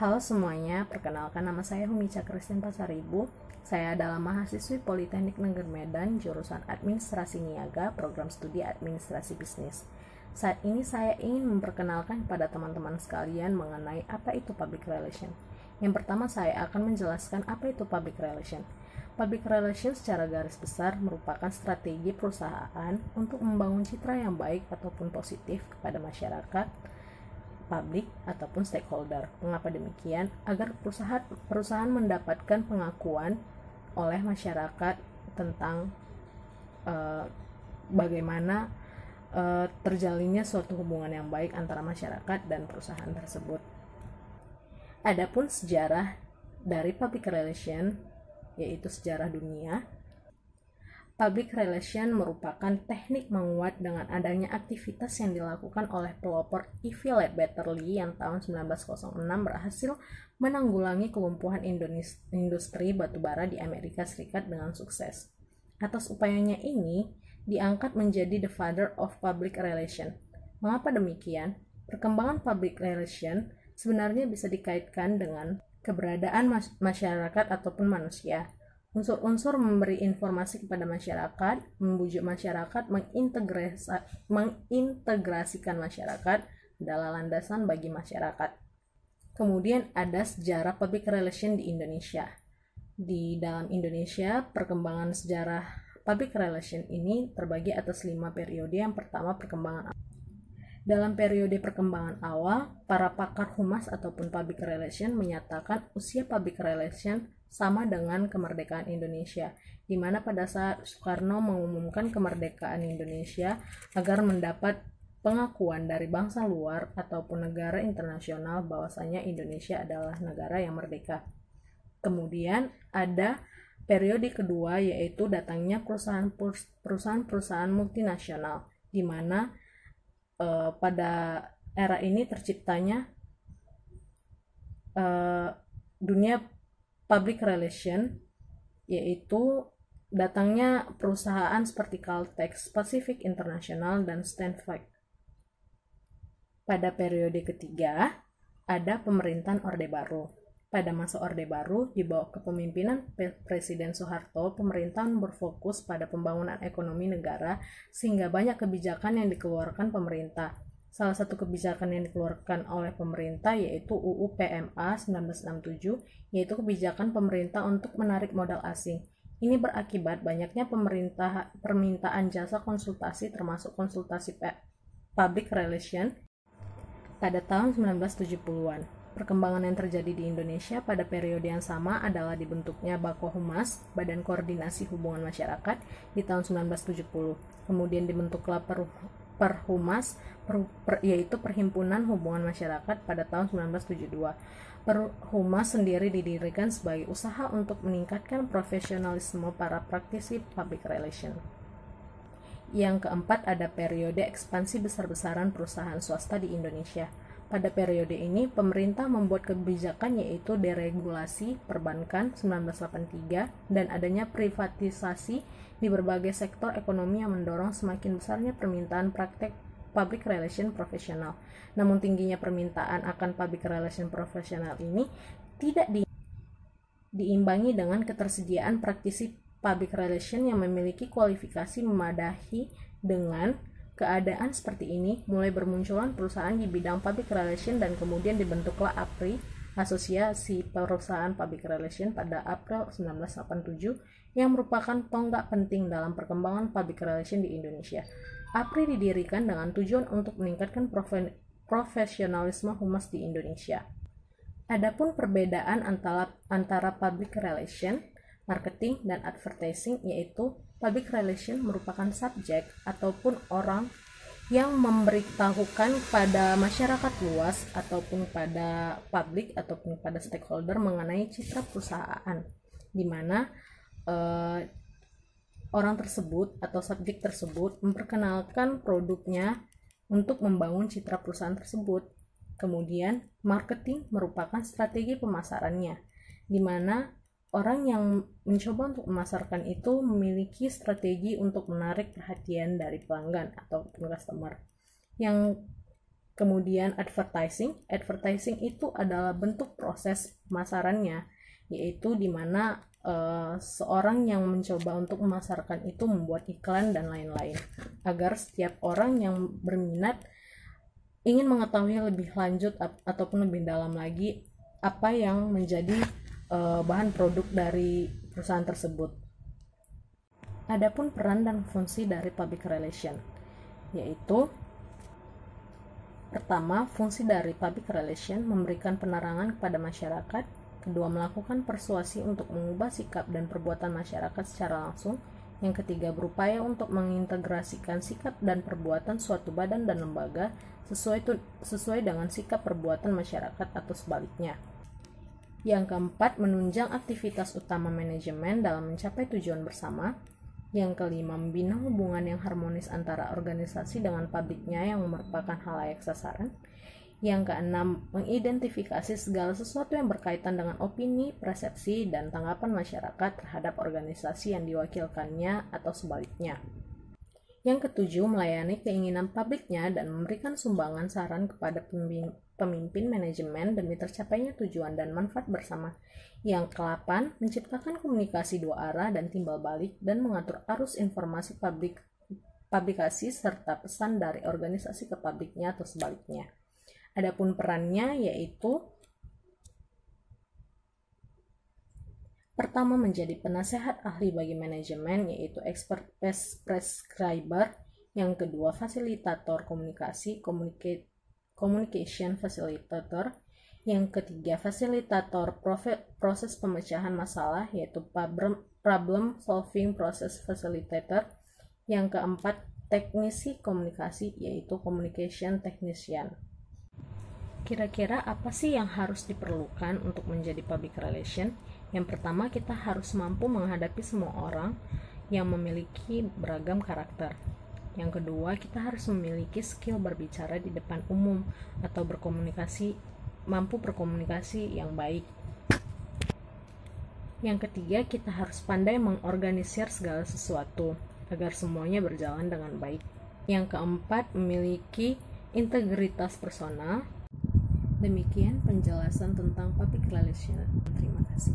Halo semuanya, perkenalkan nama saya Humica Christine Pasaribu. Saya adalah mahasiswi Politeknik Negeri Medan, jurusan Administrasi Niaga, program studi Administrasi Bisnis. Saat ini saya ingin memperkenalkan kepada teman-teman sekalian mengenai apa itu public relation. Yang pertama saya akan menjelaskan apa itu public relation. Public relation secara garis besar merupakan strategi perusahaan untuk membangun citra yang baik ataupun positif kepada masyarakat, publik ataupun stakeholder. Mengapa demikian? Agar perusahaan mendapatkan pengakuan oleh masyarakat tentang bagaimana terjalinnya suatu hubungan yang baik antara masyarakat dan perusahaan tersebut. Adapun sejarah dari public relation, yaitu sejarah dunia, public relation merupakan teknik menguat dengan adanya aktivitas yang dilakukan oleh pelopor E.V. Ledbetter-Lee yang tahun 1906 berhasil menanggulangi kelumpuhan industri batubara di Amerika Serikat dengan sukses. Atas upayanya ini, diangkat menjadi the father of public relation. Mengapa demikian? Perkembangan public relation sebenarnya bisa dikaitkan dengan keberadaan masyarakat ataupun manusia. Unsur-unsur memberi informasi kepada masyarakat, membujuk masyarakat, mengintegrasikan masyarakat adalah landasan bagi masyarakat. Kemudian ada sejarah public relation di Indonesia. Di dalam Indonesia, perkembangan sejarah public relation ini terbagi atas 5 periode. Yang pertama, perkembangan. Dalam periode perkembangan awal, para pakar humas ataupun public relation menyatakan usia public relation sama dengan kemerdekaan Indonesia, di mana pada saat Soekarno mengumumkan kemerdekaan Indonesia agar mendapat pengakuan dari bangsa luar ataupun negara internasional bahwasanya Indonesia adalah negara yang merdeka. Kemudian ada periode kedua, yaitu datangnya perusahaan-perusahaan multinasional, di mana pada era ini terciptanya dunia public relation, yaitu datangnya perusahaan seperti Caltex, Pacific International, dan Stanford. Pada periode ketiga, ada pemerintahan Orde Baru. Pada masa Orde Baru, di bawah kepemimpinan Presiden Soeharto, pemerintahan berfokus pada pembangunan ekonomi negara sehingga banyak kebijakan yang dikeluarkan pemerintah. Salah satu kebijakan yang dikeluarkan oleh pemerintah yaitu UU PMA 1967, yaitu kebijakan pemerintah untuk menarik modal asing. Ini berakibat banyaknya permintaan jasa konsultasi termasuk konsultasi public relation pada tahun 1970-an. Perkembangan yang terjadi di Indonesia pada periode yang sama adalah dibentuknya Bakohumas, Badan Koordinasi Hubungan Masyarakat, di tahun 1970. Kemudian dibentuklah Perhumas, yaitu Perhimpunan Hubungan Masyarakat, pada tahun 1972. Perhumas sendiri didirikan sebagai usaha untuk meningkatkan profesionalisme para praktisi public relation. Yang keempat ada periode ekspansi besar-besaran perusahaan swasta di Indonesia. Pada periode ini, pemerintah membuat kebijakan yaitu deregulasi perbankan 1983 dan adanya privatisasi di berbagai sektor ekonomi yang mendorong semakin besarnya permintaan praktek public relation profesional. Namun tingginya permintaan akan public relation profesional ini tidak diimbangi dengan ketersediaan praktisi public relation yang memiliki kualifikasi memadahi. Dengan keadaan seperti ini, mulai bermunculan perusahaan di bidang public relation dan kemudian dibentuklah APRI, Asosiasi Perusahaan Public Relation, pada April 1987, yang merupakan tonggak penting dalam perkembangan public relation di Indonesia. APRI didirikan dengan tujuan untuk meningkatkan profesionalisme humas di Indonesia. Adapun perbedaan antara public relation, marketing, dan advertising, yaitu public relation merupakan subjek ataupun orang yang memberitahukan pada masyarakat luas ataupun pada publik ataupun pada stakeholder mengenai citra perusahaan, di mana orang tersebut atau subjek tersebut memperkenalkan produknya untuk membangun citra perusahaan tersebut. Kemudian marketing merupakan strategi pemasarannya, di mana orang yang mencoba untuk memasarkan itu memiliki strategi untuk menarik perhatian dari pelanggan ataupun customer. Yang Kemudian advertising itu adalah bentuk proses pemasarannya, yaitu di mana seorang yang mencoba untuk memasarkan itu membuat iklan dan lain-lain, agar setiap orang yang berminat ingin mengetahui lebih lanjut ataupun lebih dalam lagi apa yang menjadi bahan produk dari perusahaan tersebut. Adapun peran dan fungsi dari public relation, yaitu pertama, fungsi dari public relation memberikan penerangan kepada masyarakat. Kedua, melakukan persuasi untuk mengubah sikap dan perbuatan masyarakat secara langsung. Yang ketiga, berupaya untuk mengintegrasikan sikap dan perbuatan suatu badan dan lembaga sesuai dengan sikap perbuatan masyarakat atau sebaliknya. Yang keempat, menunjang aktivitas utama manajemen dalam mencapai tujuan bersama. Yang kelima, membina hubungan yang harmonis antara organisasi dengan publiknya yang merupakan khalayak sasaran. Yang keenam, mengidentifikasi segala sesuatu yang berkaitan dengan opini, persepsi, dan tanggapan masyarakat terhadap organisasi yang diwakilkannya atau sebaliknya. Yang ketujuh, melayani keinginan publiknya dan memberikan sumbangan saran kepada pemimpin manajemen demi tercapainya tujuan dan manfaat bersama. Yang ke-8, menciptakan komunikasi dua arah dan timbal balik dan mengatur arus informasi publikasi serta pesan dari organisasi ke publiknya atau sebaliknya. Adapun perannya yaitu pertama, menjadi penasehat ahli bagi manajemen yaitu expert prescriber. Yang kedua, fasilitator komunikasi communication facilitator. Yang ketiga, fasilitator proses pemecahan masalah yaitu problem solving process facilitator. Yang keempat, teknisi komunikasi yaitu communication technician. Kira-kira apa sih yang harus diperlukan untuk menjadi public relation? Yang pertama, kita harus mampu menghadapi semua orang yang memiliki beragam karakter. Yang kedua, kita harus memiliki skill berbicara di depan umum atau mampu berkomunikasi yang baik. Yang ketiga, kita harus pandai mengorganisir segala sesuatu agar semuanya berjalan dengan baik. Yang keempat, memiliki integritas personal. Demikian penjelasan tentang public relation. Terima kasih.